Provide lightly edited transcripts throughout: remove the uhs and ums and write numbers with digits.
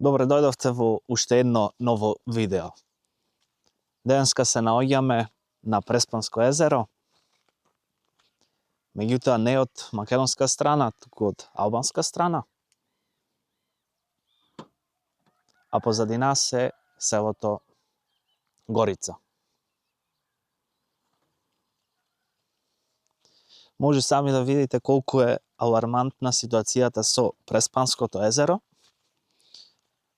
Добре дојдовте во уште едно ново видео. Денеска се наоѓаме на Преспанско езеро, меѓутоа не од македонска страна, туку од албанска страна. А позади нас е селото Горица. Може сами да видите колку е алармантна ситуацијата со Преспанското езеро.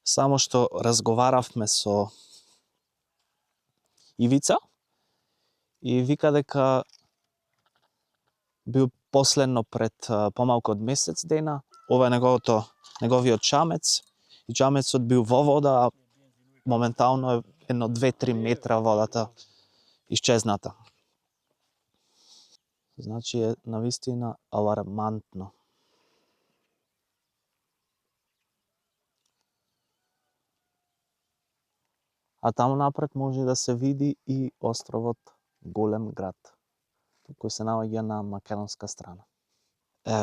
Само што разговаравме со Ивица и вика дека бил последно пред помалку од месец дена, ова е неговиот чамец, и чамецот бил во вода, а моментално е едно 2-3 метра водата исчезната. Значи е навистина алармантно. А таму напред може да се види и островот Голем град, кој се наоѓа на македонска страна.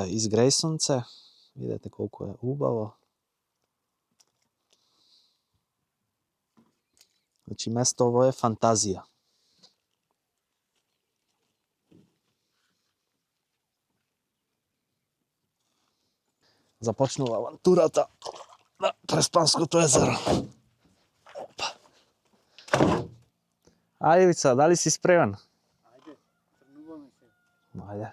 Изгреј сонце, видете колку е убаво. Значи место ово е фантазија. Започнува авантурата на Преспанското езеро. Ајде, Ивица, дали си спремен? Ајде, тргнуваме се. Ајде.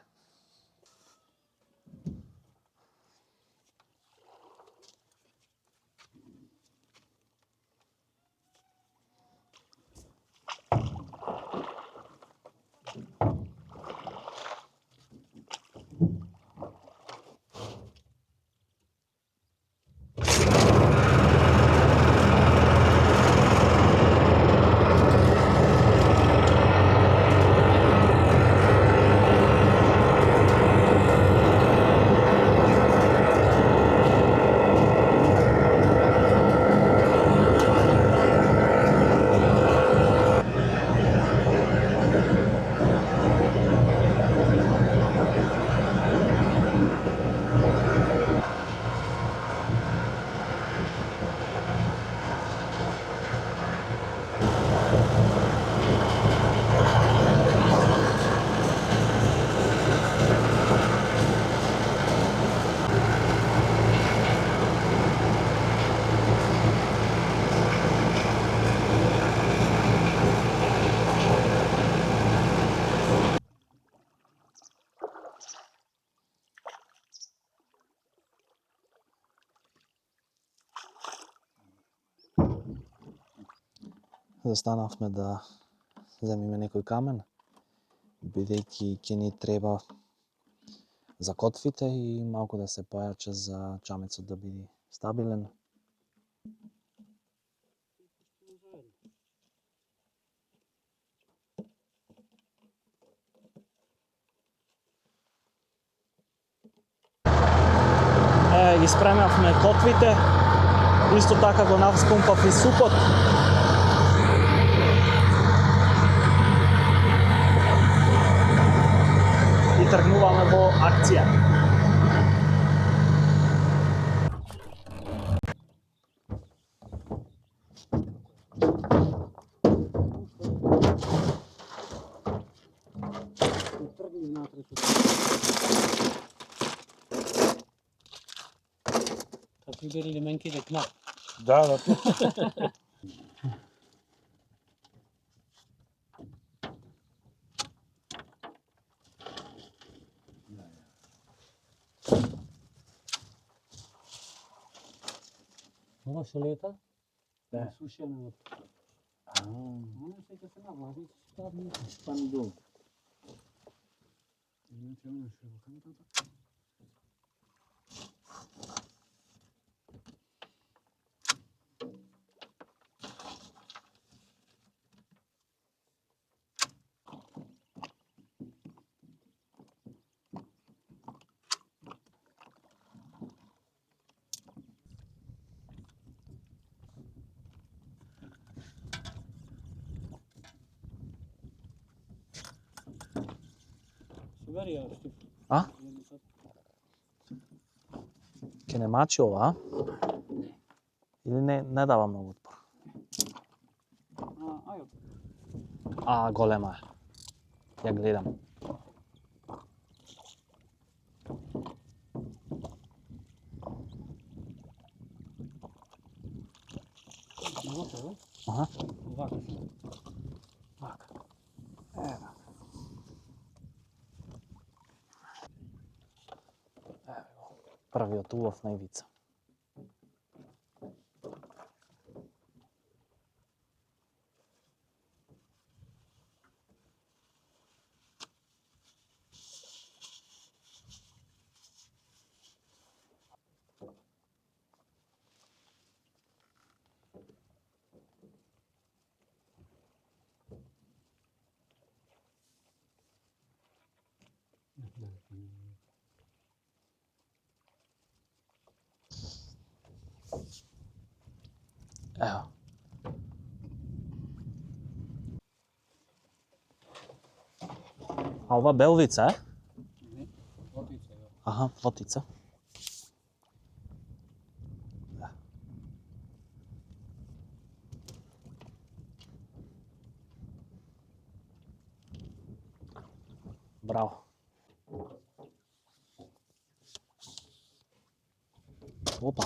Застанавме да земиме некој камен, бидејќи ќе ни треба за котвите и малку да се појача за чамецот да биде стабилен. Ги спремавме котвите, исто така го навскумпав и супот. И тргнуваме во акција. Тргни внатре. Как ви бери лименките кнап? Да. Ова шолета? Да. Сушена од... Она сега се навлади, ставни. Пандо. Иначе она широкантата. Субари ја штип. А? Ке не мачи ова, а? Ili ne dava mnogo otpor? Ajde. A, golema je. Ja gledam. Gotovo? Aha. Ovako. Ovako. Evo. Prvi od ulov na ivica. Evo. A ova belvica, je? Ne, otice ga. Aha, plotica. Bravo. Opa.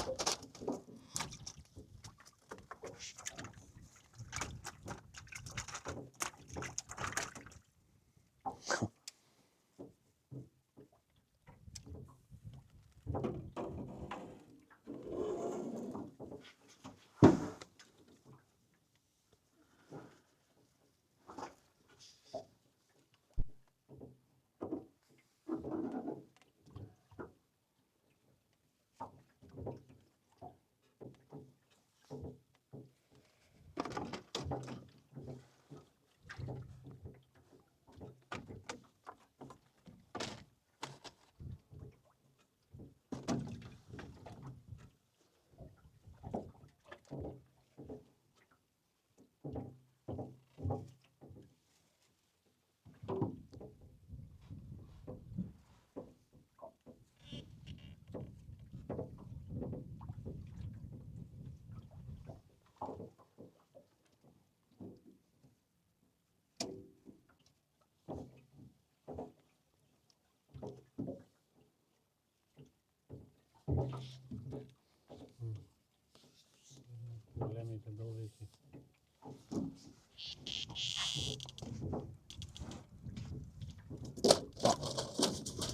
Големите белвици.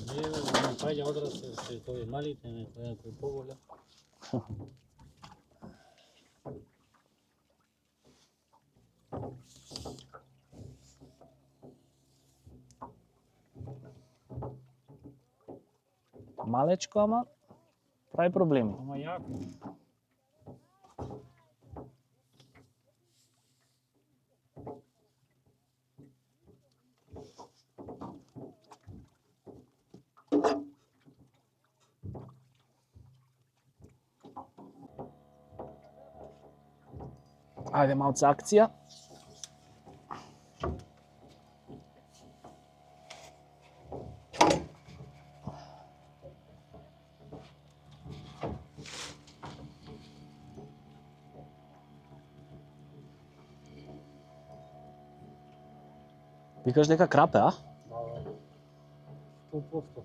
Не паѓа одрасте, се кои малите, некои поголем. Малечко, ама прави проблеми. Ама јако. Ајде, малце акција. Викаш дека крапе, а? Да, 100%.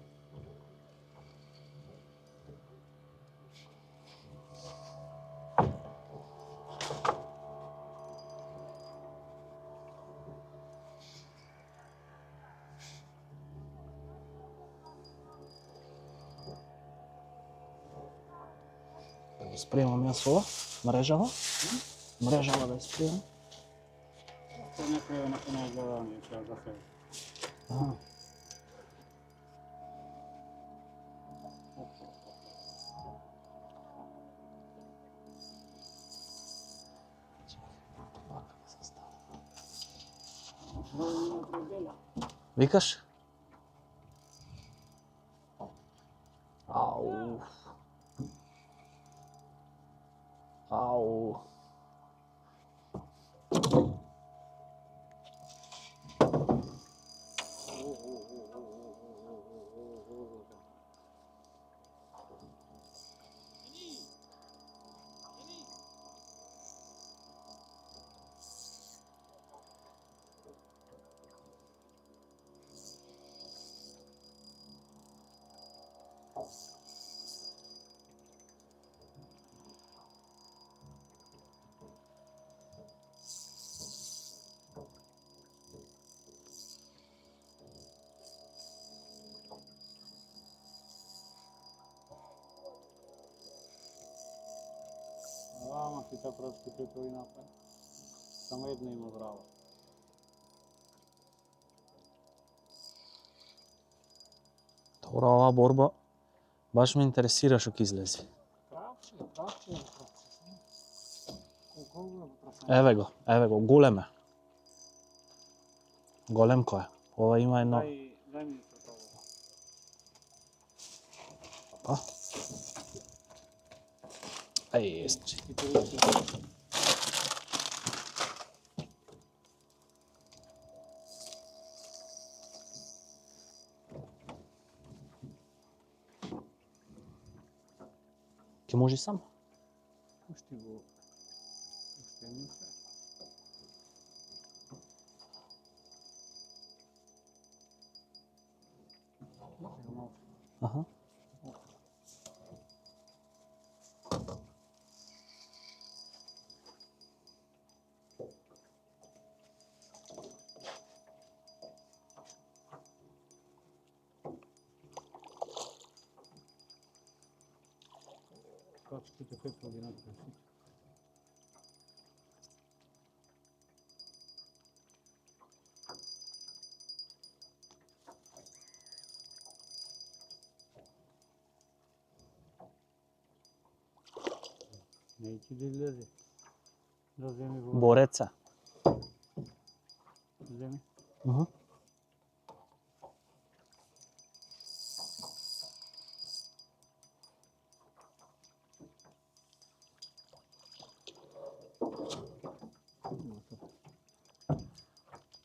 Да го спремам јас ова, мрежава. Мрежава да ја спремам. Тоа некој не гледа нечеја за себе. Аха. Викаш? Ау. Ау. ti ta protski petrovi napad. Samo jedno ima bravo. Dobro, ova borba baš me interesira šok izlezi. Pravče je pravče. Koliko je vprašanje? Evo go, goleme. Golemko je. Ova ima jedno... Daj mi to pravo. A? Ej, jest. Ti to reći. Ki može sam? Pušti go. Pušti mi se. Aha. Protski petrovi napad. Neće da izlezi. Da zemi vodu. Boreca. Zemi. Mhm.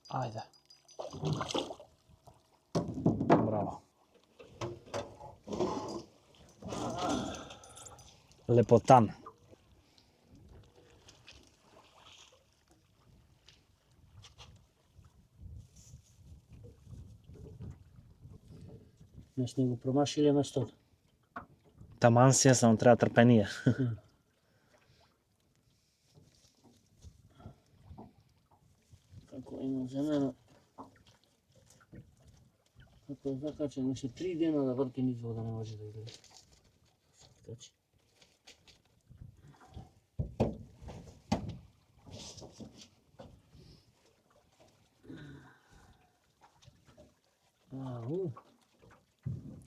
Ajde. Bravo. Lepotan. Ne smi go promašili mesto. Taman si je, samo treba trpenije. Kako ima za mene. Kako je zakačen, še 3 dena da vrti nič voda ne može da izgleda. Kači.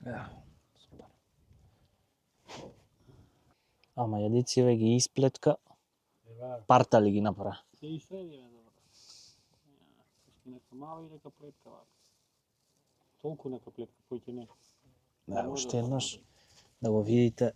Ja. Super. Ама јадициве ги исплетка, партали ги направа. Се и среди ме добро. Пушти нека мала и нека плетка вака. Толку нека плетка, појќе не. Да, уште еднаш да го видите.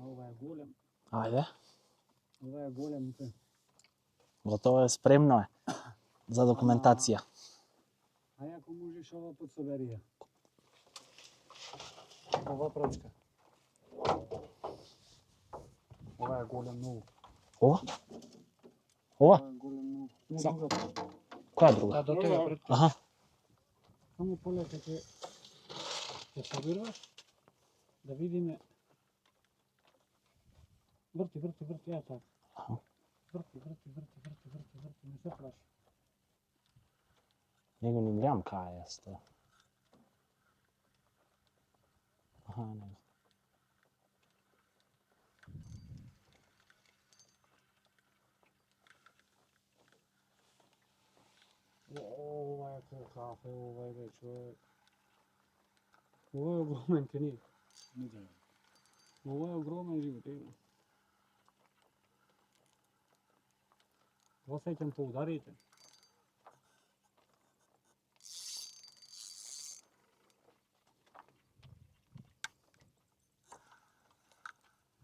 Ова е голем. Ајде, Ова е голем. готово е, спремно е за документација. А ако можеш ова подсобери ја. Ова прачка. Ова е голем многу. Ова? Ова? Ова е голем многу. Само. Другата. Која друга? Да, до тебе пред. Аха. Само полека ќе собираш да видиме. Врти, ја така. Аха. Врти, не се плаши. Него не гледам кај е сто. Аха, него. Ова е ко кафе, ова е човек. Ова е огромен кенир. Ова е огромен живот, има. Осеќам по ударите.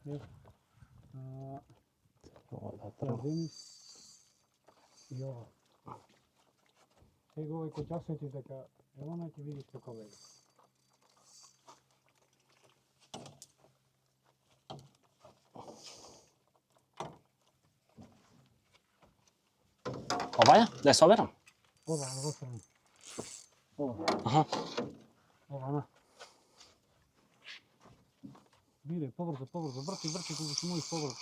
Jel? A, Voda, ja drvo. Denis i ova. Tego ovaj ko časujete така, evo na ti vidiš kako veli. Ova je? Da je soberam? Ova, ova strana. Ova, Aha. ova, na. Vire, pobrzo, pobrzo, vrti, vrti, kako si možeš pobrzo.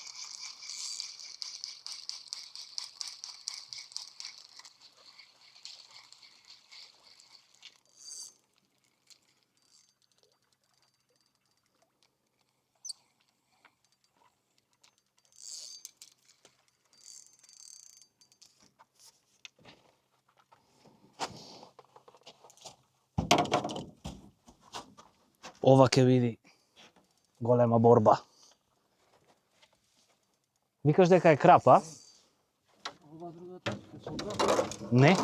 Ova ke vidi. Golema borba. Vikaš дека je krap, a? Ova другата е со брат. Ne?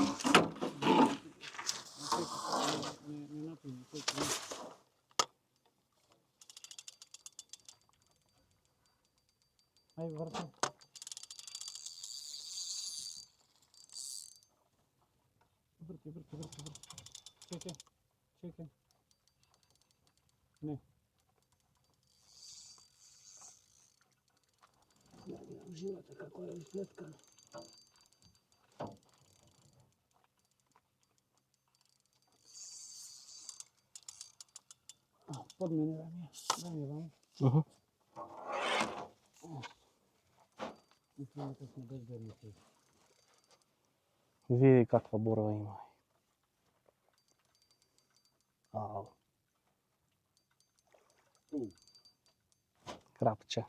Не напине, тој не. Ај врти. Врти, врти, врти, врти. Чекай, чекай. Не. Уживате како е изгледкано. Под мене да ми е вам. Mhm. Мислам дека сме безбедни тука. Vidi kakva borba ima. Au. Krapče.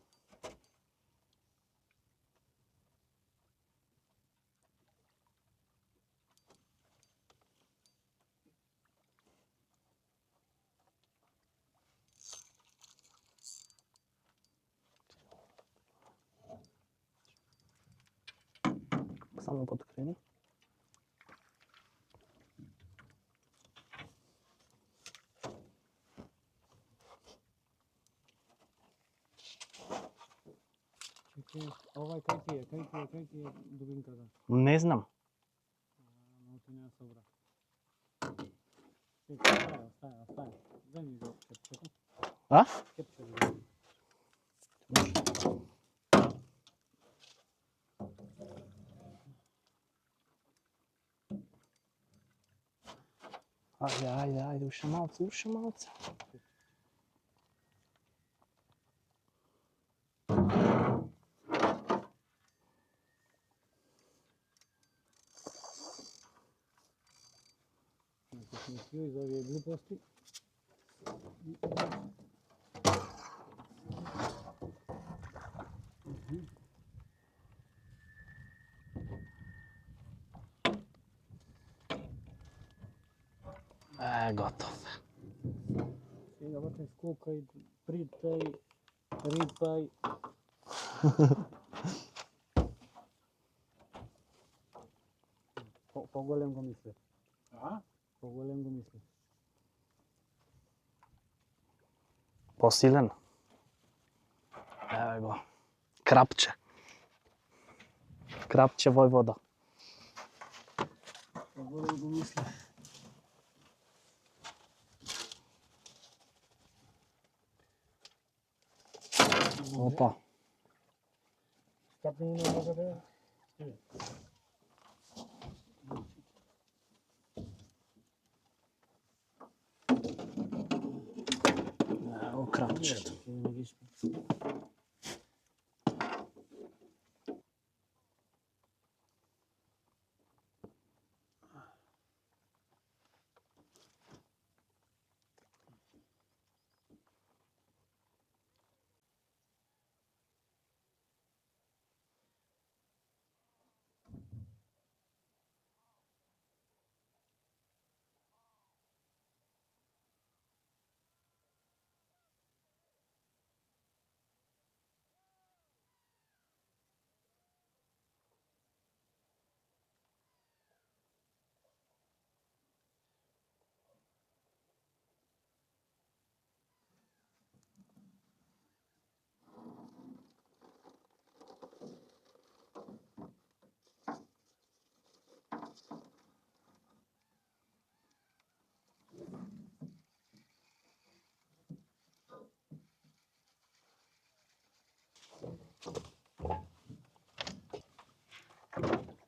Samo potkreni. Чекай, овај кај ти е дубинката? Ne znam. Но ти не ја собра. Чекай, остави. Земи го кепчето. A? Кепчето. Ajde, ajde, ajde, uša malce, uša malce. Ако си мислio из овие глупости, Gotov. сега вътре скокай, притай, рипай. По-голем го мисля. А? По-голем го мисля. Posilen. Evo go. Krapče. Krapče Vojvoda. По-голем го мисля. Opa. Капни не може да е. Evo krapčето. Не ги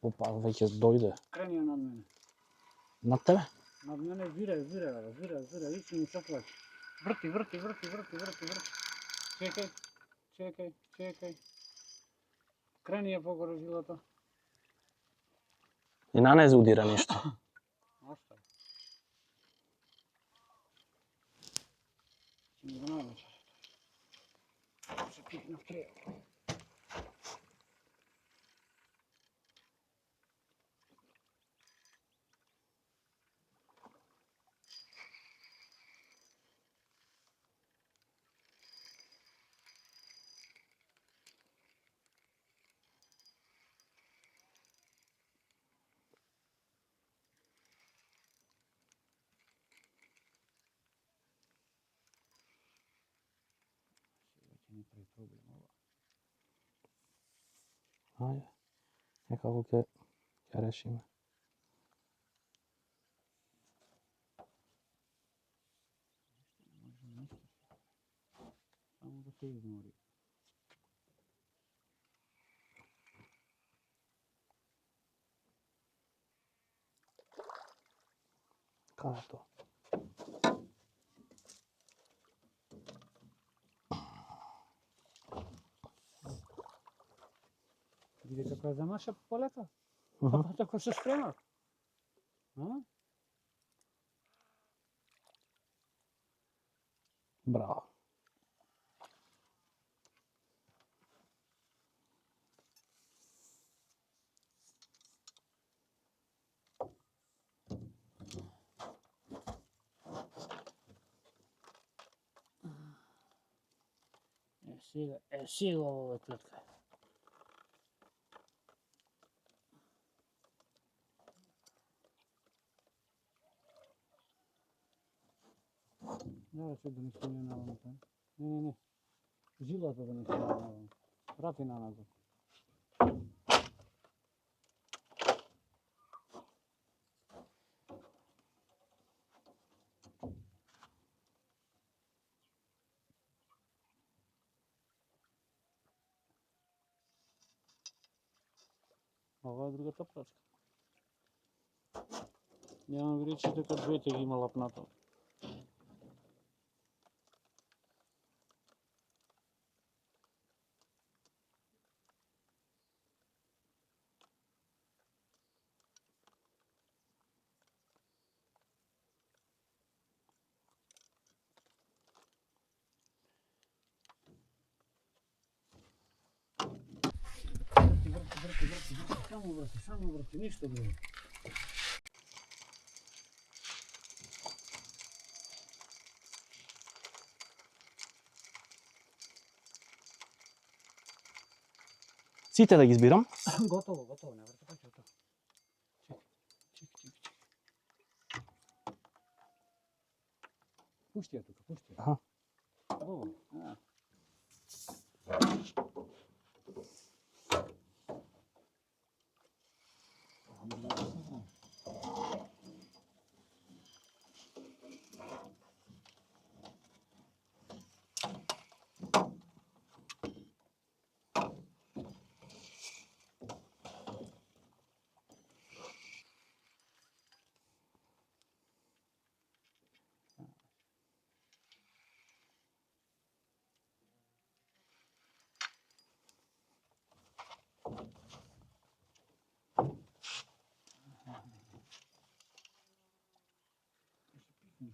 Opa, već dojde. Kreni je nad mene. Na tebe? Nad mene vire, ići mi saplač. Vrti. Čekaj. Kreni je pokoro života. I na ne udira ništa. Ostaje. Čini ga najveće. Se pihne v trejo. Не прави проблем ова. Ajde. Nekako ke rešime. Само да се измори. Kaj je to? Види како е замаша полето? Mhm. Па тако се спрема. Bravo. Сега ова клетка. Давай се да не се не навам. Не. Жилата да не се навам. Врати на назад. Ова е другата прачка. Нямам ви речи дека двете ги има лапнато. Врати. Само врати, ништо друго. Сите да ги збирам? Готово, не врати пак готово. Чекай. Пушти ја тука, пушти ја. Аха. Ово,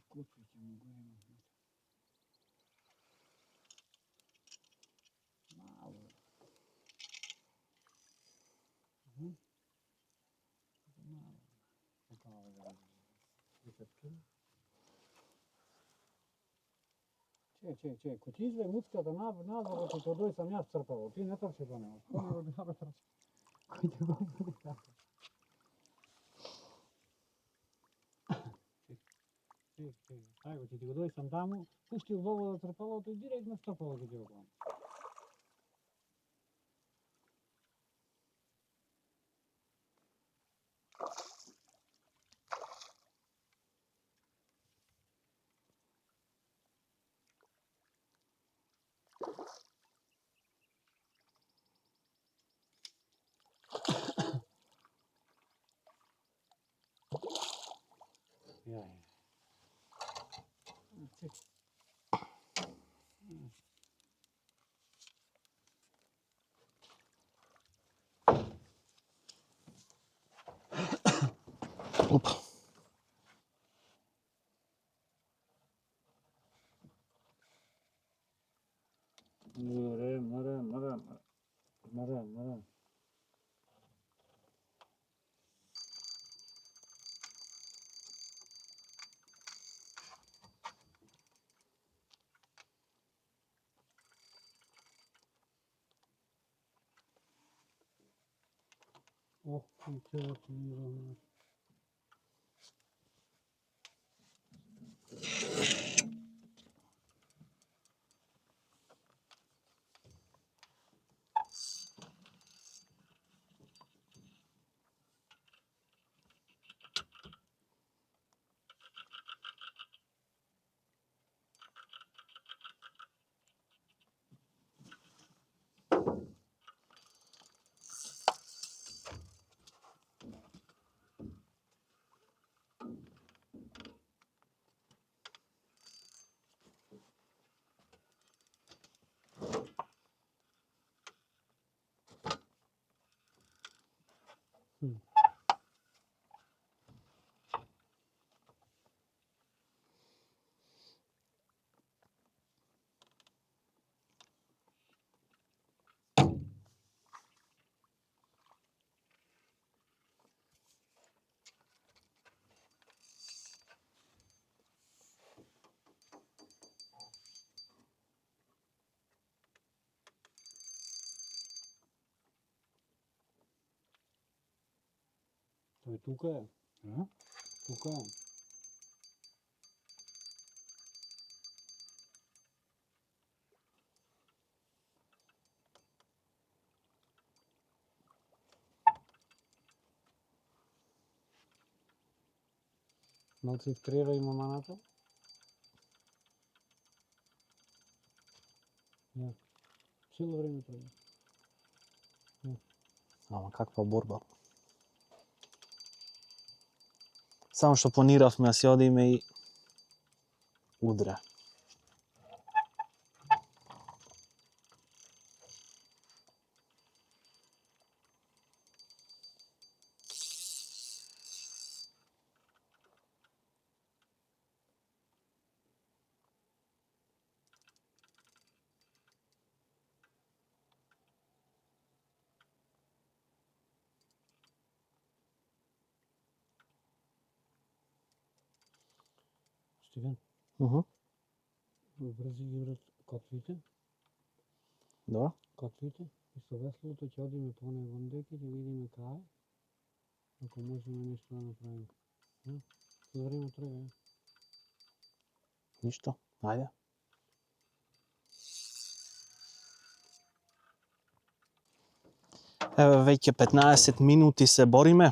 Скочи ќе му го Мало. Чекай, ко ти изве муцката надвор, ќе те дој сам јас црпало. Ти не трчи до него. Кој го да трчи? Кој ти го буди така? Чекай. Ајде, ќе ти го дој сам таму, пуштил во вода трпалото и директно стрпало ќе ти го клани. Ja. Ček. Up. Naren. Och, inte att ni Той тук е. Тук е. Малци втрира има маната. Ja. Ціло време треба. Ама каква борба. Само што планиравме да си одиме и удре. Стивен, бързи ги брат котвите. Добро. Котвите. И со веслото ќе одиме по оне вондеки, ќе видиме кај. Ако можеме нешто да направиме. За време треба. Ништо. Ајде. Еве веќе 15 минути се бориме.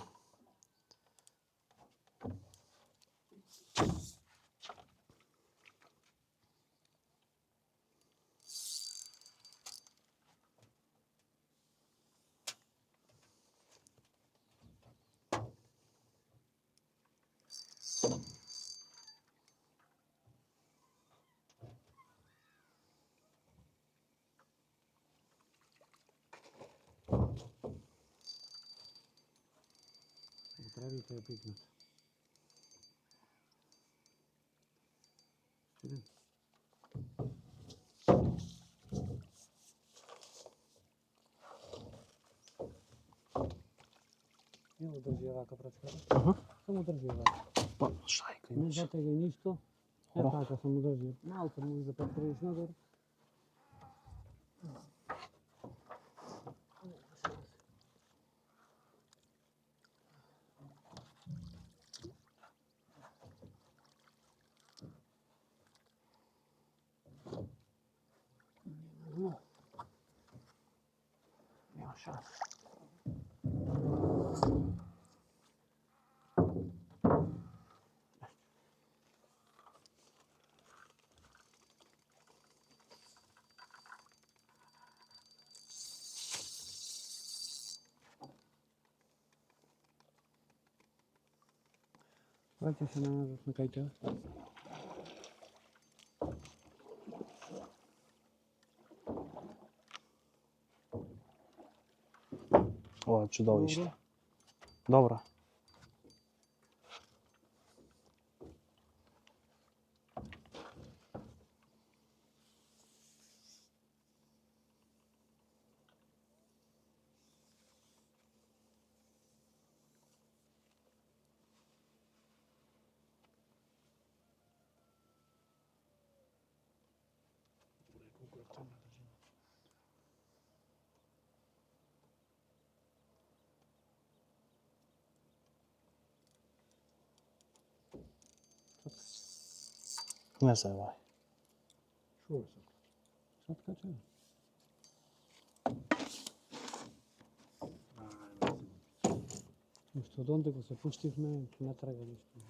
Отребите ја пикнат. Стивен. Ево држи вака прачката. Само држи вака. Па, шајка Не имаш. затегај ништо. Е Оро. така, само држи. Малце може да претвориш надор. Нема шанс. Давайте се намазат на кайте. Ovo je čudovište. Dobro. Ne zavaj. Чува се. Сладка че? Мастодонте го се пуштивме, не трага нищо.